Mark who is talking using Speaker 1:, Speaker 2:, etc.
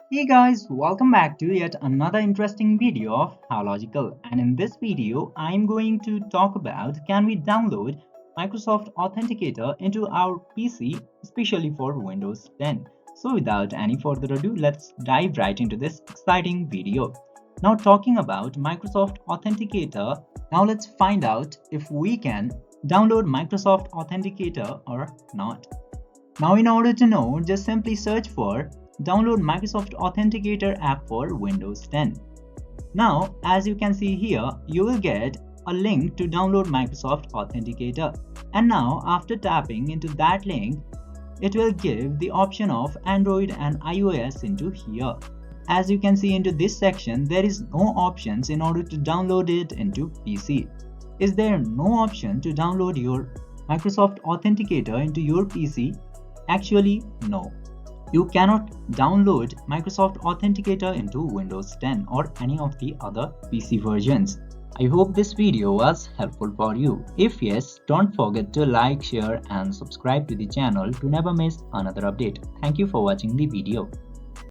Speaker 1: Hey guys, welcome back to yet another interesting video of How Logical. And in this video, I'm going to talk about can we download Microsoft Authenticator into our PC, especially for Windows 10. So without any further ado, let's dive right into this exciting video. Now talking about Microsoft Authenticator, now let's find out if we can download Microsoft Authenticator or not. Now in order to know, just simply search for download Microsoft Authenticator app for Windows 10. Now, as you can see here, you will get a link to download Microsoft Authenticator. And now, after tapping into that link, it will give the option of Android and iOS into here. As you can see into this section, there is no options in order to download it into PC. Is there no option to download your Microsoft Authenticator into your PC? Actually, no. You cannot download Microsoft Authenticator into Windows 10 or any of the other PC versions. I hope this video was helpful for you. If yes, don't forget to like, share and subscribe to the channel to never miss another update. Thank you for watching the video.